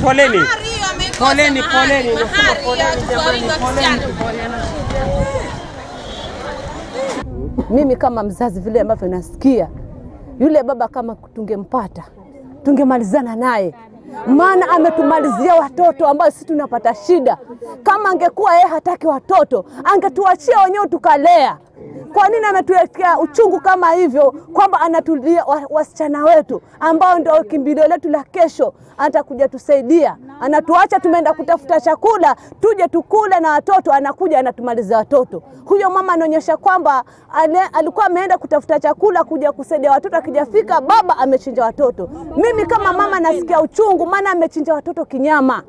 Poleni. Mimi kama mzazi vile ambavyo nasikia, yule baba kama tungempata, tungemalizana naye. Maana ametumalizia watoto ambao sisi tunapata shida. Kama angekuwa yeye hataki watoto, angetuachia wenyewe tukalea. Kwa nini ametuwekea uchungu kama hivyo, kwamba anatulia wasichana wetu ambao ndio kimbilio letu la kesho? Atakuja tusaidia, anatuacha tumeenda kutafuta chakula tuje tukule na watoto, anakuja anatumalizia watoto. Huyo mama anaonyesha kwamba alikuwa ameenda kutafuta chakula kuja kusaidia watoto, akijafika baba amechinja watoto. Mimi kama mama nasikia uchungu, maana amechinja watoto kinyama.